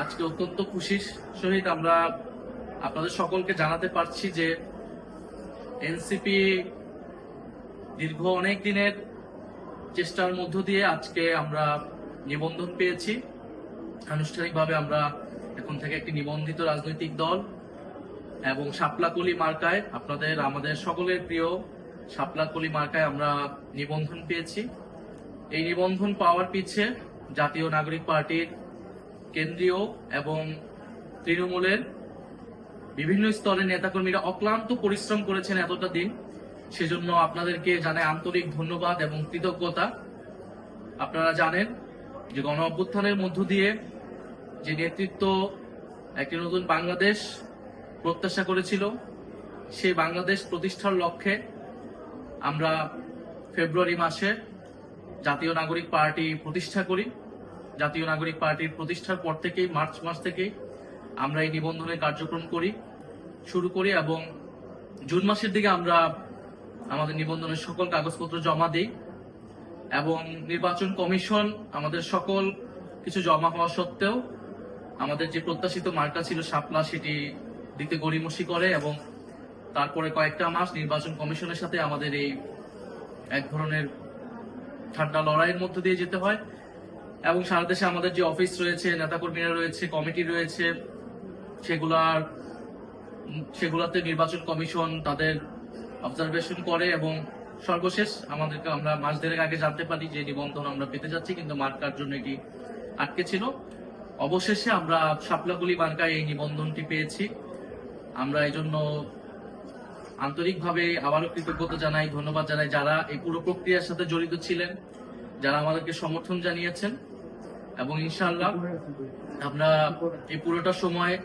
আজকে অত্যন্ত খুশির সহিত আমরা আপনাদের সকলকে জানাতে পারছি যে এনসিপি দীর্ঘ অনেক দিনের চেষ্টার মধ্য দিয়ে আজকে আমরা নিবন্ধন পেয়েছি। আনুষ্ঠানিকভাবে আমরা এখন থেকে একটি নিবন্ধিত রাজনৈতিক দল এবং শাপলাকলি মার্কায় আমাদের সকলের প্রিয় শাপলাকলি মার্কায় আমরা নিবন্ধন পেয়েছি। এই নিবন্ধন পাওয়ার পিছে জাতীয় নাগরিক পার্টির কেন্দ্রীয় এবং তৃণমূলের বিভিন্ন স্তরের নেতাকর্মীরা অক্লান্ত পরিশ্রম করেছেন এতটা দিন। সেজন্য আপনাদেরকে জানাই আন্তরিক ধন্যবাদ এবং কৃতজ্ঞতা। আপনারা জানেন যে গণ অভ্যুত্থানের মধ্য দিয়ে যে নেতৃত্ব একটি নতুন বাংলাদেশ প্রত্যাশা করেছিল, সেই বাংলাদেশ প্রতিষ্ঠার লক্ষ্যে আমরা ফেব্রুয়ারি মাসে জাতীয় নাগরিক পার্টি প্রতিষ্ঠা করি। জাতীয় নাগরিক পার্টির প্রতিষ্ঠার পর থেকেই মার্চ মাস থেকেই আমরা এই নিবন্ধনের কার্যক্রম শুরু করি এবং জুন মাসের দিকে আমরা আমাদের নিবন্ধনের সকল কাগজপত্র জমা দিই এবং নির্বাচন কমিশন আমাদের সকল কিছু জমা হওয়া সত্ত্বেও আমাদের যে প্রত্যাশিত মার্কা ছিল শাপলা, সেটি দিতে গড়িমসি করে এবং তারপরে কয়েকটা মাস নির্বাচন কমিশনের সাথে আমাদের এই এক ধরনের ঠান্ডা লড়াইয়ের মধ্য দিয়ে যেতে হয় এবং সারা দেশে আমাদের যে অফিস রয়েছে, নেতাকর্মীরা রয়েছে, কমিটি রয়েছে, সেগুলাতে নির্বাচন কমিশন তাদের অবজারভেশন করে এবং সর্বশেষ আমরা মাস দেড়েক আগে জানতে পারি যে নিবন্ধন আমরা পেতে যাচ্ছি, কিন্তু মার্কার জন্য এটি আটকে ছিল। অবশেষে আমরা শাপলাকলি মার্কায় এই নিবন্ধনটি পেয়েছি। আমরা এই জন্য আন্তরিকভাবে আবারও কৃতজ্ঞতা জানাই, ধন্যবাদ জানাই যারা এই পুরো প্রক্রিয়ার সাথে জড়িত ছিলেন, যারা আমাদেরকে সমর্থন জানিয়েছেন এবং ইনশাআল্লাহ আমরা এই পুরোটা সময়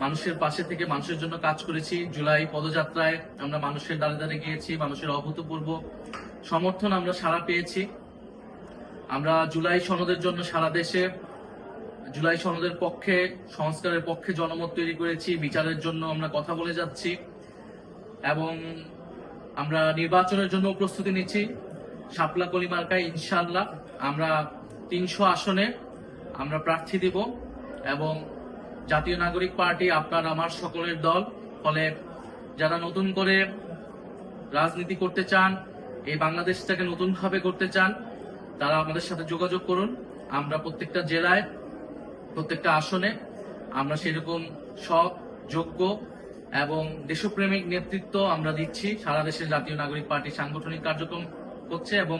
মানুষের পাশে থেকে মানুষের জন্য কাজ করেছি। জুলাই পদযাত্রায় আমরা মানুষের দ্বারে দ্বারে গিয়েছি, মানুষের অভূতপূর্ব সমর্থন আমরা সারা পেয়েছি। আমরা জুলাই সনদের জন্য সারা দেশে জুলাই সনদের পক্ষে, সংস্কারের পক্ষে জনমত তৈরি করেছি। বিচারের জন্য আমরা কথা বলে যাচ্ছি এবং আমরা নির্বাচনের জন্য প্রস্তুতি নিচ্ছি। শাপলাকলি মার্কায় ইনশাআল্লাহ আমরা 300 আসনে আমরা প্রার্থী দিব এবং জাতীয় নাগরিক পার্টি আপনার আমার সকলের দল। ফলে যারা নতুন করে রাজনীতি করতে চান, এই বাংলাদেশটাকে নতুন ভাবে করতে চান, তারা আমাদের সাথে যোগাযোগ করুন। আমরা প্রত্যেকটা জেলায়, প্রত্যেকটা আসনে আমরা সেরকম সৎ, যোগ্য এবং দেশপ্রেমিক নেতৃত্ব আমরা দিচ্ছি। সারা দেশে জাতীয় নাগরিক পার্টি সাংগঠনিক কার্যক্রম করছে এবং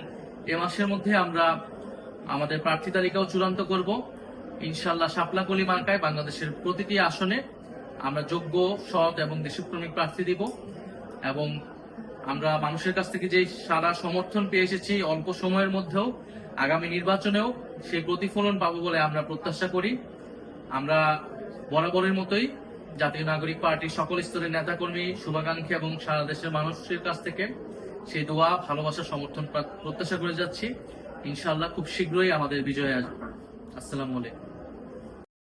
এ মাসের মধ্যে আমরা আমাদের প্রার্থী তালিকাও চূড়ান্ত করব। ইনশাআল্লাহ শাপলাকলি মার্কায় বাংলাদেশের প্রতিটি আসনে আমরা যোগ্য, সৎ এবং দেশপ্রেমিক প্রার্থী দিব এবং আমরা মানুষের কাছ থেকে যে সারা সমর্থন পেয়ে এসেছি অল্প সময়ের মধ্যেও, আগামী নির্বাচনেও সেই প্রতিফলন পাবো বলে আমরা প্রত্যাশা করি। আমরা বরাবরের মতোই জাতীয় নাগরিক পার্টির সকল স্তরের নেতাকর্মী, শুভাকাঙ্ক্ষী এবং সারা দেশের মানুষের কাছ থেকে সেই দোয়া, ভালোবাসা, সমর্থন প্রত্যাশা করে যাচ্ছি। ইনশাআল্লাহ খুব শীঘ্রই আমাদের বিজয় আসবে। আসসালামু আলাইকুম।